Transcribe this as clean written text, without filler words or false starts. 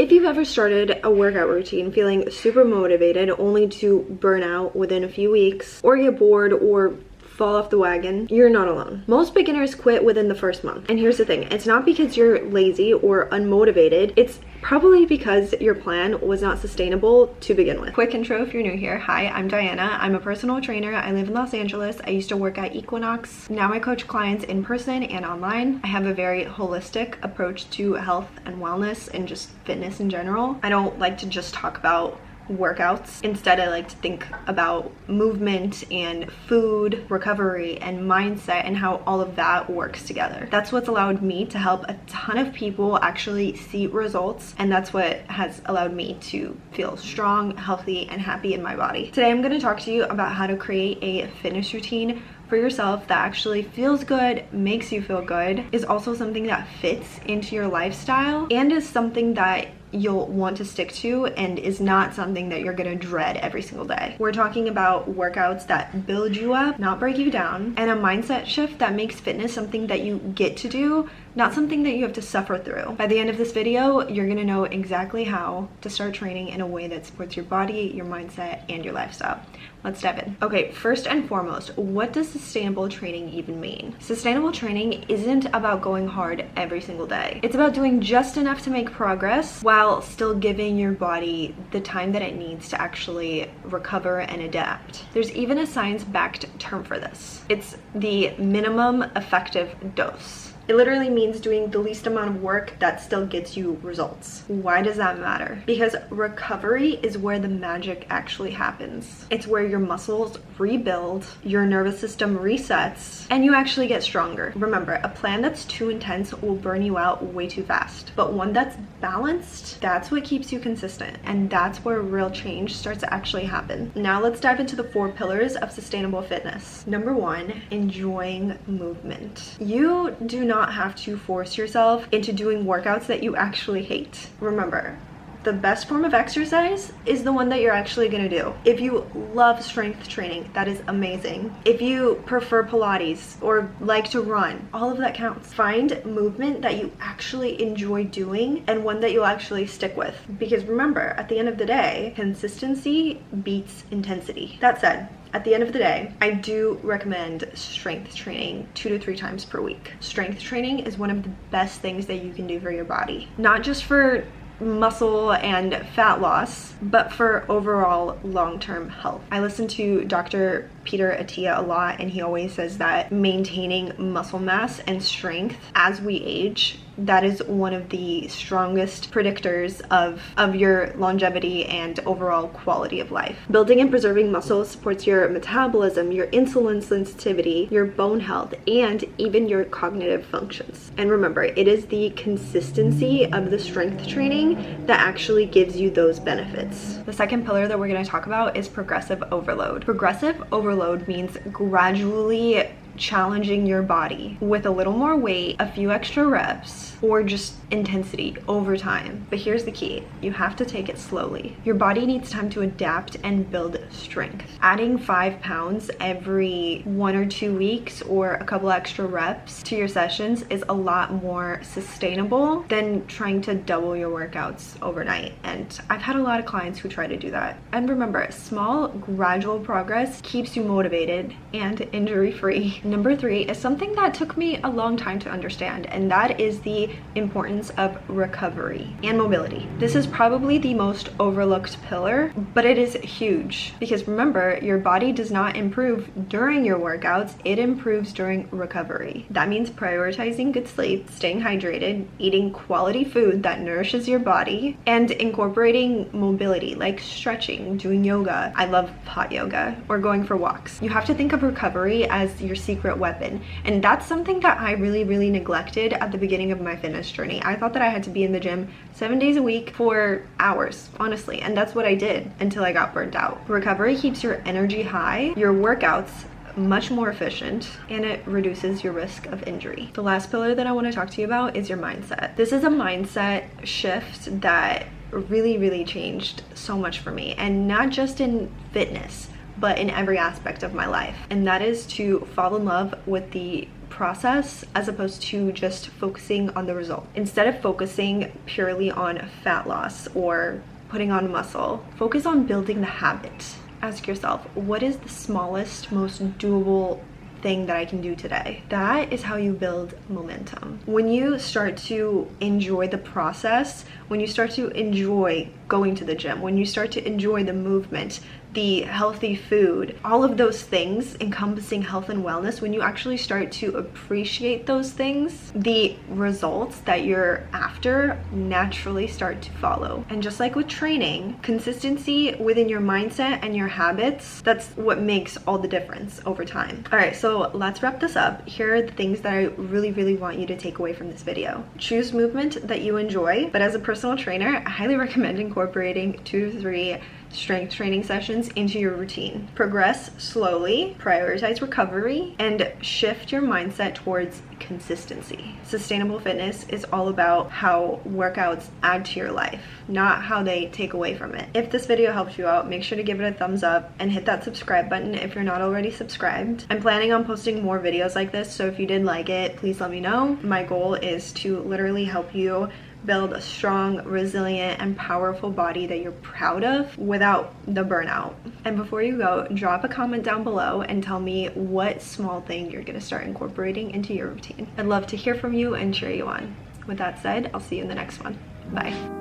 If you've ever started a workout routine feeling super motivated only to burn out within a few weeks, or get bored or fall off the wagon, you're not alone. Most beginners quit within the first month. And here's the thing, it's not because you're lazy or unmotivated, it's probably because your plan was not sustainable to begin with. Quick intro if you're new here. Hi, I'm Diana. I'm a personal trainer. I live in Los Angeles. I used to work at Equinox. Now I coach clients in person and online. I have a very holistic approach to health and wellness and just fitness in general. I don't like to just talk about workouts. Instead, I like to think about movement and food, recovery, and mindset, and how all of that works together. That's what's allowed me to help a ton of people actually see results, and that's what has allowed me to feel strong, healthy, and happy in my body. Today, I'm going to talk to you about how to create a fitness routine for yourself that actually feels good, makes you feel good, is also something that fits into your lifestyle, and is something that you'll want to stick to and is not something that you're gonna dread every single day. We're talking about workouts that build you up, not break you down, and a mindset shift that makes fitness something that you get to do, not something that you have to suffer through. By the end of this video, you're gonna know exactly how to start training in a way that supports your body, your mindset, and your lifestyle. Let's dive in. Okay, first and foremost, what does sustainable training even mean? Sustainable training isn't about going hard every single day. It's about doing just enough to make progress while still giving your body the time that it needs to actually recover and adapt. There's even a science-backed term for this. It's the minimum effective dose. It literally means doing the least amount of work that still gets you results. Why does that matter? Because recovery is where the magic actually happens. It's where your muscles rebuild, your nervous system resets, and you actually get stronger. Remember, a plan that's too intense will burn you out way too fast. But one that's balanced, that's what keeps you consistent. And that's where real change starts to actually happen. Now let's dive into the 4 pillars of sustainable fitness. Number 1, enjoying movement. You do not have to force yourself into doing workouts that you actually hate. Remember, the best form of exercise is the one that you're actually gonna do. If you love strength training, that is amazing. If you prefer Pilates or like to run, all of that counts. Find movement that you actually enjoy doing and one that you'll actually stick with. Because remember, at the end of the day, consistency beats intensity. That said, at the end of the day, I do recommend strength training 2 to 3 times per week. Strength training is one of the best things that you can do for your body. Not just for muscle and fat loss, but for overall long-term health. I listen to Dr. Peter Attia a lot, and he always says that maintaining muscle mass and strength as we age, that is one of the strongest predictors of your longevity and overall quality of life. Building and preserving muscle supports your metabolism, your insulin sensitivity, your bone health, and even your cognitive functions. And remember, it is the consistency of the strength training that actually gives you those benefits. The second pillar that we're going to talk about is progressive overload. Progressive overload means gradually challenging your body with a little more weight, a few extra reps, or just intensity over time. But here's the key, you have to take it slowly. Your body needs time to adapt and build strength. Adding 5 pounds every 1 or 2 weeks or a couple extra reps to your sessions is a lot more sustainable than trying to double your workouts overnight. And I've had a lot of clients who try to do that. And remember, small gradual progress keeps you motivated and injury-free. Number 3 is something that took me a long time to understand, and that is the importance of recovery and mobility. This is probably the most overlooked pillar, but it is huge because remember, your body does not improve during your workouts, it improves during recovery. That means prioritizing good sleep, staying hydrated, eating quality food that nourishes your body, and incorporating mobility like stretching, doing yoga. I love hot yoga, or going for walks. You have to think of recovery as your secret weapon, and that's something that I really neglected at the beginning of my fitness journey. I thought that I had to be in the gym 7 days a week for hours, honestly, and that's what I did until I got burnt out. Recovery keeps your energy high, your workouts much more efficient, and it reduces your risk of injury. The last pillar that I want to talk to you about is your mindset. This is a mindset shift that really changed so much for me, and not just in fitness, but in every aspect of my life. And that is to fall in love with the process as opposed to just focusing on the result. Instead of focusing purely on fat loss or putting on muscle, focus on building the habit. Ask yourself, what is the smallest, most doable thing that I can do today? That is how you build momentum. When you start to enjoy the process, when you start to enjoy going to the gym, when you start to enjoy the movement, the healthy food, all of those things encompassing health and wellness, when you actually start to appreciate those things, the results that you're after naturally start to follow. And just like with training, consistency within your mindset and your habits, that's what makes all the difference over time. All right, so let's wrap this up. Here are the things that I really want you to take away from this video. Choose movement that you enjoy, but as a personal trainer, I highly recommend incorporating 2 to 3 strength training sessions into your routine. Progress slowly, prioritize recovery, and shift your mindset towards consistency. Sustainable fitness is all about how workouts add to your life, not how they take away from it. If this video helped you out, make sure to give it a thumbs up and hit that subscribe button if you're not already subscribed. I'm planning on posting more videos like this, so if you did like it, please let me know. My goal is to literally help you build a strong, resilient, and powerful body that you're proud of without the burnout. And before you go, drop a comment down below and tell me what small thing you're gonna start incorporating into your routine. I'd love to hear from you and cheer you on. With that said, I'll see you in the next one. Bye.